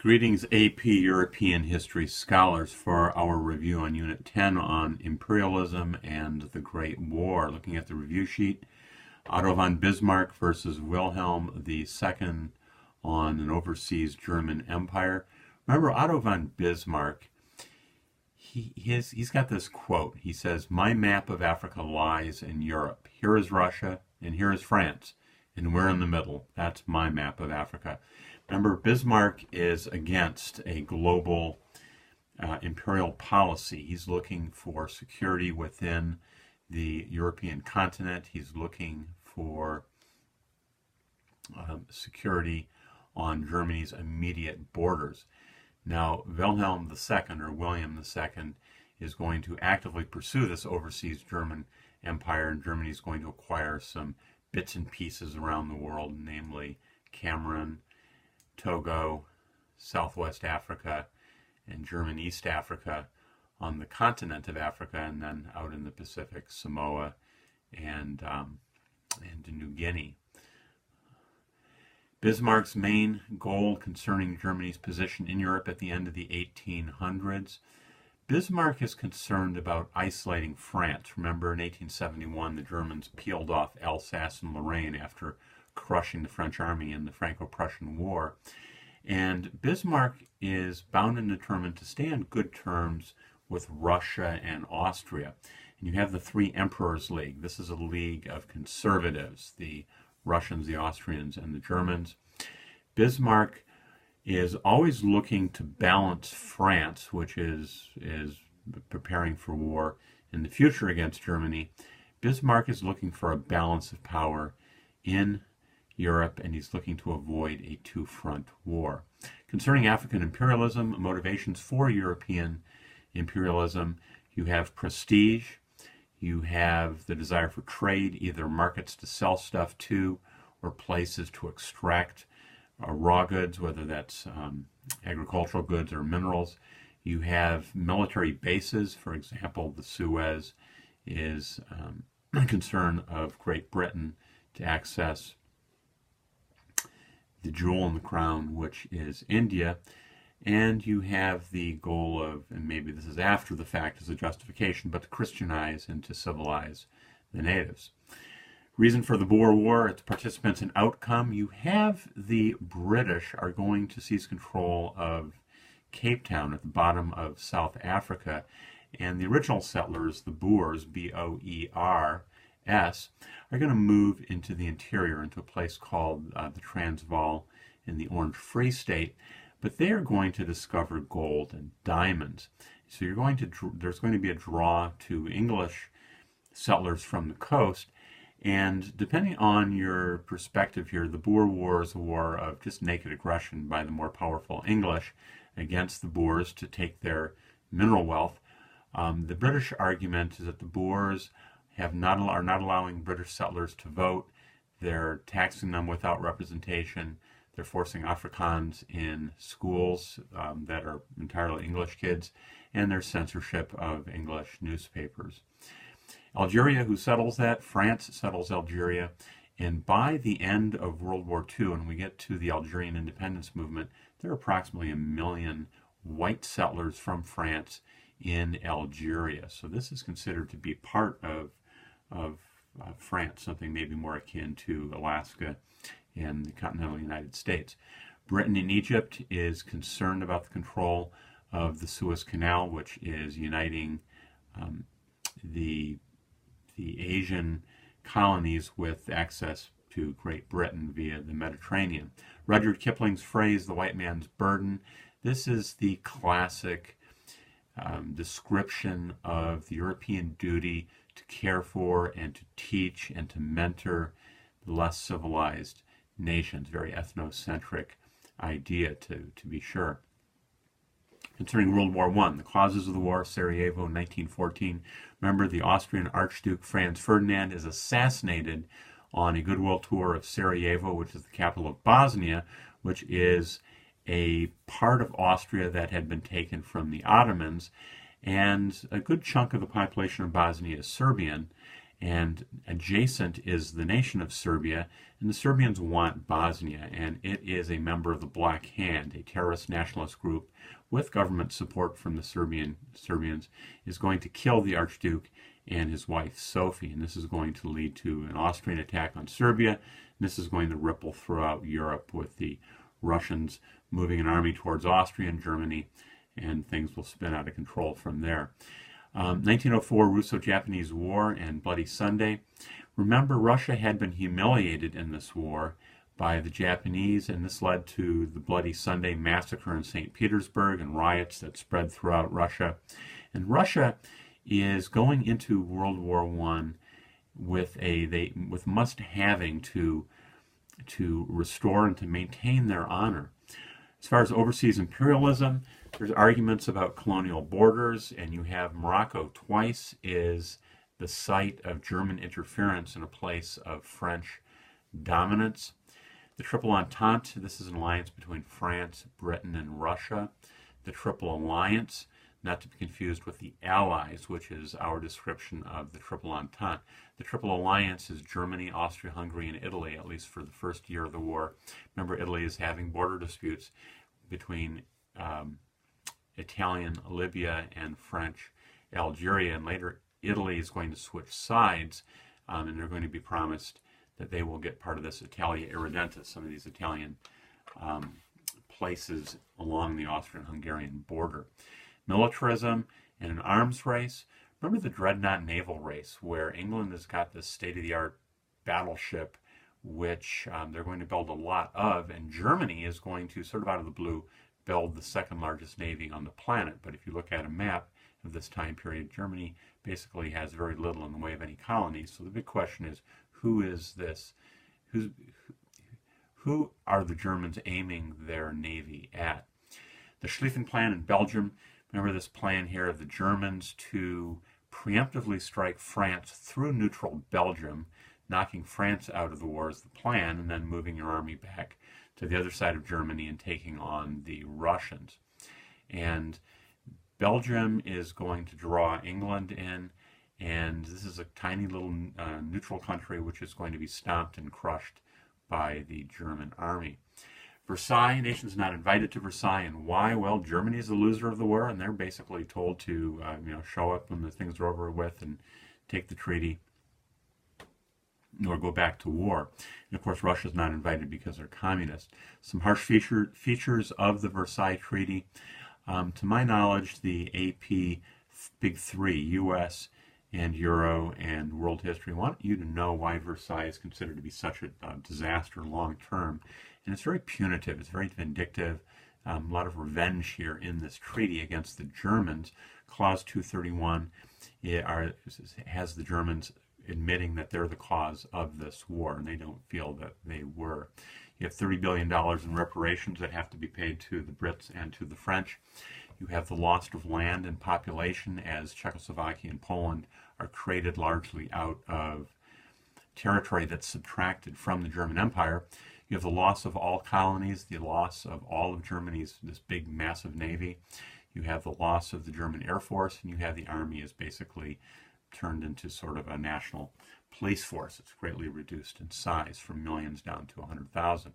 Greetings, AP European History scholars, for our review on Unit 10 on Imperialism and the Great War. Looking at the review sheet, Otto von Bismarck versus Wilhelm II on an overseas German empire. Remember, Otto von Bismarck, he's got this quote. He says, "My map of Africa lies in Europe. Here is Russia, and here is France, and we're in the middle. That's my map of Africa." Remember, Bismarck is against a global imperial policy. He's looking for security within the European continent. He's looking for security on Germany's immediate borders. Now, Wilhelm II, or William II, is going to actively pursue this overseas German empire, and Germany is going to acquire some bits and pieces around the world, namely Cameroon, Togo, Southwest Africa, and German East Africa on the continent of Africa, and then out in the Pacific, Samoa and New Guinea. Bismarck's main goal concerning Germany's position in Europe at the end of the 1800s. Bismarck is concerned about isolating France. Remember, in 1871, the Germans peeled off Alsace and Lorraine after crushing the French army in the Franco-Prussian War. And Bismarck is bound and determined to stay on good terms with Russia and Austria. And you have the Three Emperors League. This is a league of conservatives, the Russians, the Austrians, and the Germans. Bismarck is always looking to balance France, which is preparing for war in the future against Germany. Bismarck is looking for a balance of power in Europe, and he's looking to avoid a two-front war. Concerning African imperialism, motivations for European imperialism, you have prestige, you have the desire for trade, either markets to sell stuff to or places to extract raw goods, whether that's agricultural goods or minerals. You have military bases. For example, the Suez is a concern of Great Britain to access the jewel in the crown, which is India. And you have the goal of, and maybe this is after the fact as a justification, but to Christianize and to civilize the natives. Reason for the Boer War, its participants and outcome. You have the British are going to seize control of Cape Town at the bottom of South Africa, and the original settlers, the Boers, B-O-E-R-S, are going to move into the interior, into a place called the Transvaal in the Orange Free State, but they are going to discover gold and diamonds. So there's going to be a draw to English settlers from the coast, and depending on your perspective here, the Boer War is a war of just naked aggression by the more powerful English against the Boers to take their mineral wealth. The British argument is that the Boers are not allowing British settlers to vote. They're taxing them without representation. They're forcing Afrikaans in schools that are entirely English kids, and there's censorship of English newspapers. Algeria, who settles that? France settles Algeria. And by the end of World War II, when we get to the Algerian independence movement, there are approximately 1 million white settlers from France in Algeria. So this is considered to be part of France, something maybe more akin to Alaska in the continental United States. Britain in Egypt is concerned about the control of the Suez Canal, which is uniting the Asian colonies with access to Great Britain via the Mediterranean. Rudyard Kipling's phrase, "the white man's burden," this is the classic description of the European duty to care for and to teach and to mentor the less civilized nations. Very ethnocentric idea, to be sure. Concerning World War I, the causes of the war, Sarajevo in 1914. Remember, the Austrian Archduke Franz Ferdinand is assassinated on a goodwill tour of Sarajevo, which is the capital of Bosnia, which is a part of Austria that had been taken from the Ottomans, and a good chunk of the population of Bosnia is Serbian, And adjacent is the nation of Serbia, and the Serbians want Bosnia, and it is a member of the Black Hand, a terrorist nationalist group with government support from the Serbians, is going to kill the Archduke and his wife Sophie, and this is going to lead to an Austrian attack on Serbia, and this is going to ripple throughout Europe with the Russians moving an army towards Austria and Germany, and things will spin out of control from there. 1904 Russo-Japanese War and Bloody Sunday. Remember, Russia had been humiliated in this war by the Japanese, and this led to the Bloody Sunday massacre in St. Petersburg and riots that spread throughout Russia. And Russia is going into World War I with must-having to restore and to maintain their honor. As far as overseas imperialism, there's arguments about colonial borders, and you have Morocco twice is the site of German interference in a place of French dominance. The Triple Entente, this is an alliance between France, Britain, and Russia. The Triple Alliance, not to be confused with the Allies, which is our description of the Triple Entente. The Triple Alliance is Germany, Austria, Hungary, and Italy, at least for the first year of the war. Remember, Italy is having border disputes between Italian Libya and French Algeria, and later Italy is going to switch sides, and they're going to be promised that they will get part of this Italia Irredenta, some of these Italian places along the Austrian-Hungarian border. Militarism and an arms race. Remember the Dreadnought naval race, where England has got this state-of-the-art battleship, which they're going to build a lot of, and Germany is going to, sort of out of the blue, build the second largest navy on the planet. But if you look at a map of this time period, Germany basically has very little in the way of any colonies. So the big question is, who is this? Who are the Germans aiming their navy at? The Schlieffen Plan in Belgium. Remember this plan here of the Germans to preemptively strike France through neutral Belgium, knocking France out of the war is the plan, and then moving your army back to the other side of Germany and taking on the Russians. And Belgium is going to draw England in, and this is a tiny little neutral country which is going to be stomped and crushed by the German army. Versailles, nations not invited to Versailles, and why? Well, Germany is the loser of the war, and they're basically told to show up when the things are over with and take the treaty or go back to war. And of course, Russia's not invited because they're communist. Some harsh features of the Versailles Treaty. To my knowledge, the AP Big Three, U.S. and Euro and world history, want you to know why Versailles is considered to be such a disaster long term. And it's very punitive, it's very vindictive, a lot of revenge here in this treaty against the Germans. Clause 231 has the Germans admitting that they're the cause of this war, and they don't feel that they were. You have $30 billion in reparations that have to be paid to the Brits and to the French. You have the loss of land and population, as Czechoslovakia and Poland are created largely out of territory that's subtracted from the German Empire. You have the loss of all colonies, the loss of all of Germany's, this big, massive navy. You have the loss of the German Air Force, and you have the army is basically turned into sort of a national police force. It's greatly reduced in size from millions down to 100,000.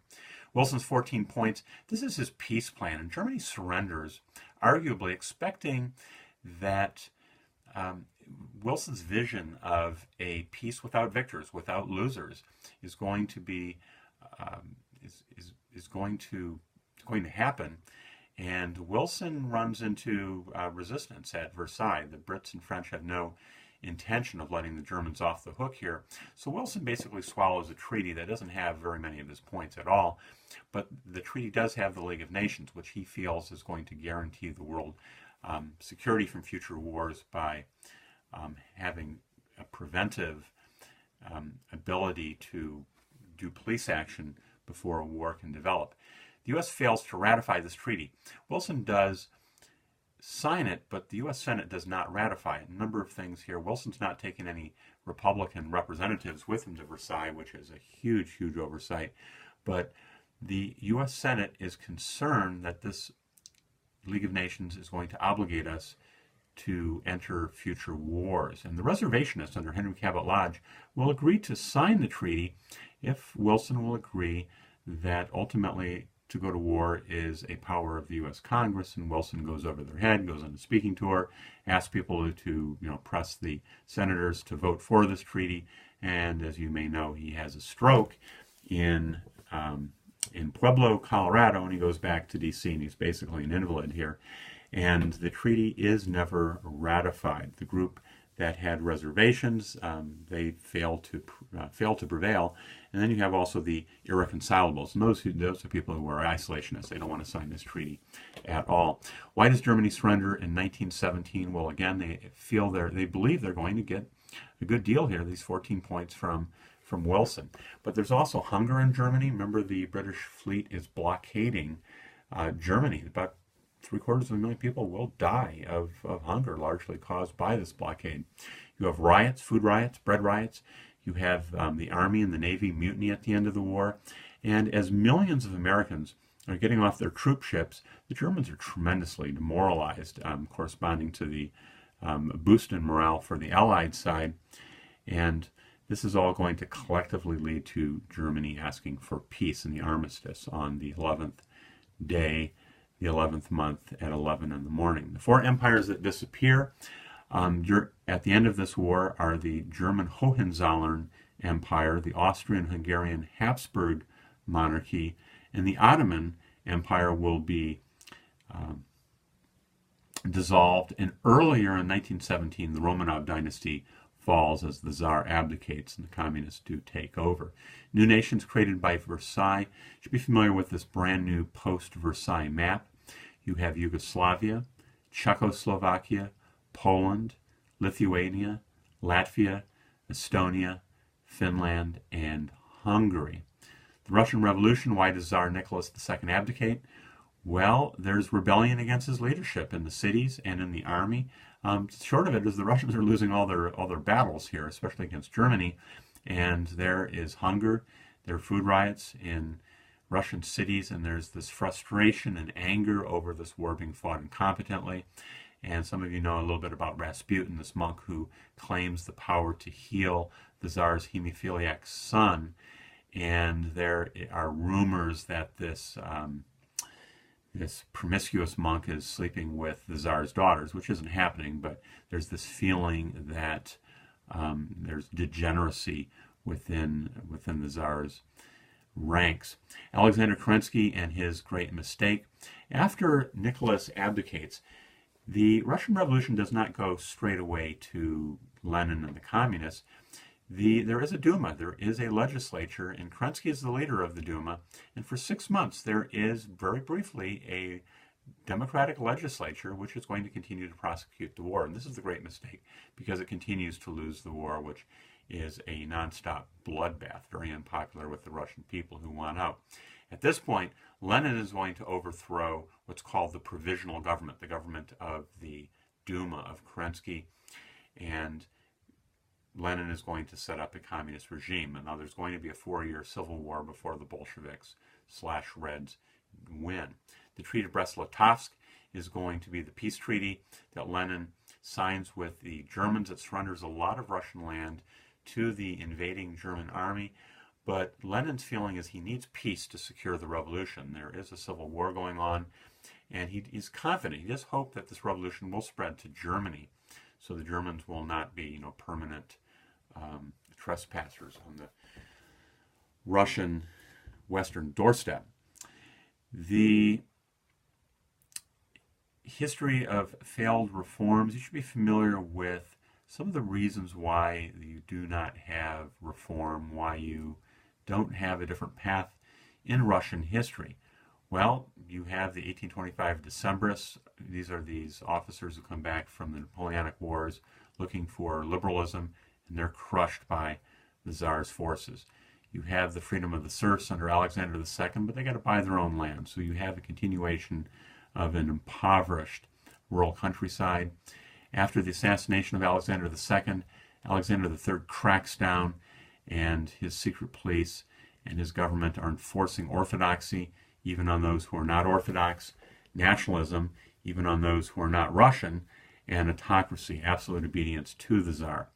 Wilson's 14 points. This is his peace plan, and Germany surrenders, arguably expecting that Wilson's vision of a peace without victors, without losers, is going to be going to happen. And Wilson runs into resistance at Versailles. The Brits and French have no intention of letting the Germans off the hook here. So Wilson basically swallows a treaty that doesn't have very many of his points at all, but the treaty does have the League of Nations, which he feels is going to guarantee the world security from future wars by having a preventive ability to do police action before a war can develop. The U.S. fails to ratify this treaty. Wilson does sign it, but the U.S. Senate does not ratify it. A number of things here. Wilson's not taking any Republican representatives with him to Versailles, which is a huge, huge oversight. But the U.S. Senate is concerned that this League of Nations is going to obligate us to enter future wars. And the reservationists under Henry Cabot Lodge will agree to sign the treaty if Wilson will agree that ultimately to go to war is a power of the U.S. Congress, and Wilson goes over their head, goes on a speaking tour, asks people to press the senators to vote for this treaty, and as you may know, he has a stroke in Pueblo, Colorado, and he goes back to D.C., and he's basically an invalid here. And the treaty is never ratified. The group that had reservations, they failed to prevail. And then you have also the irreconcilables, and those are people who are isolationists. They don't want to sign this treaty at all. Why does Germany surrender in 1917? Well, again, they believe they're going to get a good deal here. These 14 points from Wilson. But there's also hunger in Germany. Remember, the British fleet is blockading Germany. About 750,000 people will die of hunger, largely caused by this blockade. You have riots, food riots, bread riots. You have the Army and the Navy mutiny at the end of the war. And as millions of Americans are getting off their troop ships, the Germans are tremendously demoralized, corresponding to the boost in morale for the Allied side. And this is all going to collectively lead to Germany asking for peace in the armistice on the 11th day, the 11th month at 11 in the morning. The four empires that disappear at the end of this war are the German Hohenzollern Empire, the Austrian-Hungarian Habsburg monarchy, and the Ottoman Empire will be dissolved. And earlier in 1917, the Romanov dynasty falls as the Tsar abdicates and the communists do take over. New nations created by Versailles. You should be familiar with this brand new post-Versailles map. You have Yugoslavia, Czechoslovakia, Poland, Lithuania, Latvia, Estonia, Finland, and Hungary. The Russian Revolution, why does Tsar Nicholas II abdicate? Well, there's rebellion against his leadership in the cities and in the army. Short of it is the Russians are losing all their battles here, especially against Germany, and there is hunger. There are food riots in Russian cities, and there's this frustration and anger over this war being fought incompetently. And some of you know a little bit about Rasputin, this monk who claims the power to heal the Tsar's hemophiliac son. And there are rumors that this promiscuous monk is sleeping with the Tsar's daughters, which isn't happening, but there's this feeling that there's degeneracy within the Tsar's ranks. Alexander Kerensky and his great mistake. After Nicholas abdicates, the Russian Revolution does not go straight away to Lenin and the communists. There is a Duma, there is a legislature, and Kerensky is the leader of the Duma. And for 6 months, there is very briefly a democratic legislature which is going to continue to prosecute the war. And this is the great mistake because it continues to lose the war, which is a nonstop bloodbath, very unpopular with the Russian people who want out. At this point, Lenin is going to overthrow what's called the provisional government, the government of the Duma of Kerensky, and Lenin is going to set up a communist regime. And now there's going to be a 4-year civil war before the Bolsheviks/Reds win. The Treaty of Brest-Litovsk is going to be the peace treaty that Lenin signs with the Germans. It surrenders a lot of Russian land to the invading German army. But Lenin's feeling is he needs peace to secure the revolution. There is a civil war going on, and he's confident. He just hopes that this revolution will spread to Germany, so the Germans will not be, permanent trespassers on the Russian western doorstep. The history of failed reforms, you should be familiar with some of the reasons why you do not have reform, why you don't have a different path in Russian history. Well, you have the 1825 Decembrists. These are these officers who come back from the Napoleonic Wars looking for liberalism, and they're crushed by the Tsar's forces. You have the freedom of the serfs under Alexander II, but they got to buy their own land. So you have a continuation of an impoverished rural countryside. After the assassination of Alexander II, Alexander III cracks down, and his secret police and his government are enforcing orthodoxy, even on those who are not Orthodox, nationalism, even on those who are not Russian, and autocracy, absolute obedience to the Tsar.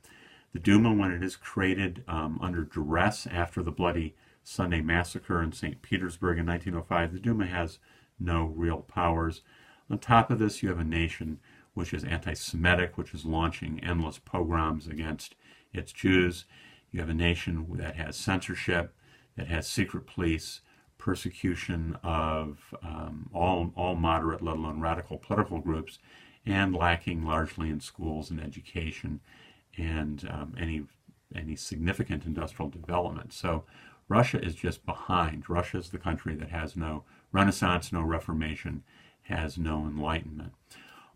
The Duma, when it is created under duress after the bloody Sunday massacre in St. Petersburg in 1905, the Duma has no real powers. On top of this, you have a nation which is anti-Semitic, which is launching endless pogroms against its Jews. You have a nation that has censorship, that has secret police, persecution of all moderate, let alone radical political groups, and lacking largely in schools and education and any significant industrial development. So Russia is just behind. Russia is the country that has no Renaissance, no Reformation, has no Enlightenment.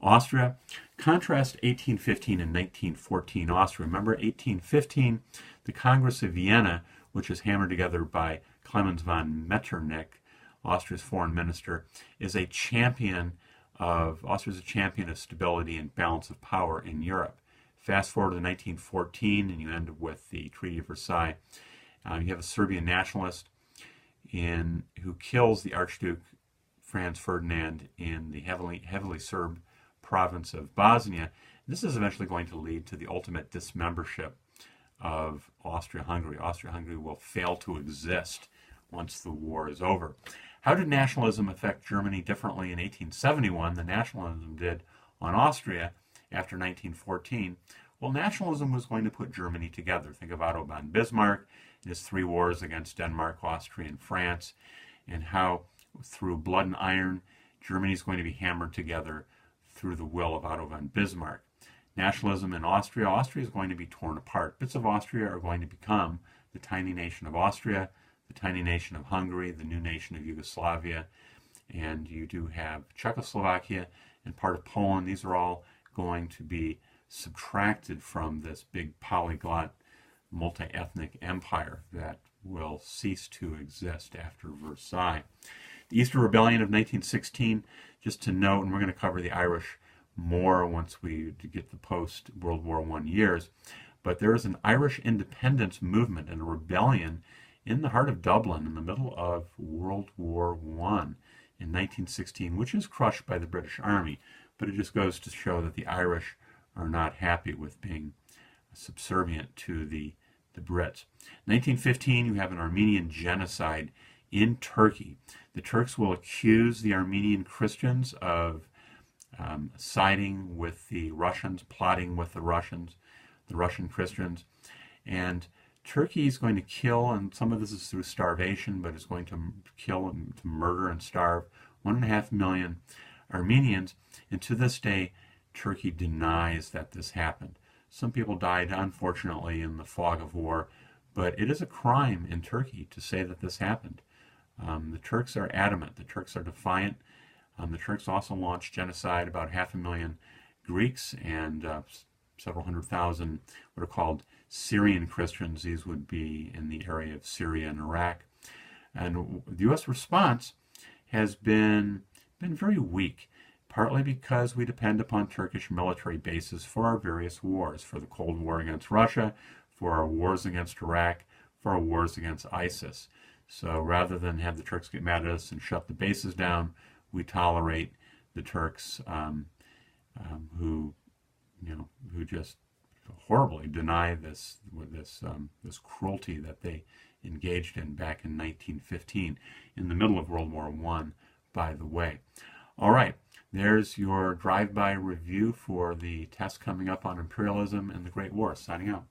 Austria, contrast 1815 and 1914 Austria. Remember 1815, the Congress of Vienna, which is hammered together by Clemens von Metternich, Austria's foreign minister, is a champion of, Austria is a champion of stability and balance of power in Europe. Fast forward to 1914, and you end up with the Treaty of Versailles. You have a Serbian nationalist who kills the Archduke Franz Ferdinand in the heavily Serb province of Bosnia. This is eventually going to lead to the ultimate dismembership of Austria-Hungary. Austria-Hungary will fail to exist once the war is over. How did nationalism affect Germany differently in 1871 than nationalism did on Austria after 1914? Well, nationalism was going to put Germany together. Think of Otto von Bismarck, his 3 wars against Denmark, Austria, and France, and how through blood and iron, Germany is going to be hammered together through the will of Otto von Bismarck. Nationalism in Austria, Austria is going to be torn apart. Bits of Austria are going to become the tiny nation of Austria, the tiny nation of Hungary, the new nation of Yugoslavia, and you do have Czechoslovakia and part of Poland. These are all going to be subtracted from this big polyglot multi-ethnic empire that will cease to exist after Versailles. The Easter Rebellion of 1916, just to note, and we're going to cover the Irish more once we get the post-World War I years, but there is an Irish independence movement and a rebellion in the heart of Dublin in the middle of World War I in 1916, which is crushed by the British Army, but it just goes to show that the Irish are not happy with being subservient to the Brits. 1915, you have an Armenian genocide in Turkey. The Turks will accuse the Armenian Christians of siding with the Russians, plotting with the Russian Christians, and Turkey is going to kill, and some of this is through starvation, but it's going to kill and to murder and starve 1.5 million Armenians, and to this day, Turkey denies that this happened. Some people died, unfortunately, in the fog of war, but it is a crime in Turkey to say that this happened. The Turks are adamant. The Turks are defiant. The Turks also launched genocide, about 500,000 Greeks and several 100,000 what are called Syrian Christians. These would be in the area of Syria and Iraq. And the U.S. response has been very weak, partly because we depend upon Turkish military bases for our various wars, for the Cold War against Russia, for our wars against Iraq, for our wars against ISIS. So rather than have the Turks get mad at us and shut the bases down, we tolerate the Turks who just horribly deny this cruelty that they engaged in back in 1915, in the middle of World War I, by the way. All right, there's your drive-by review for the test coming up on imperialism and the Great War. Signing out.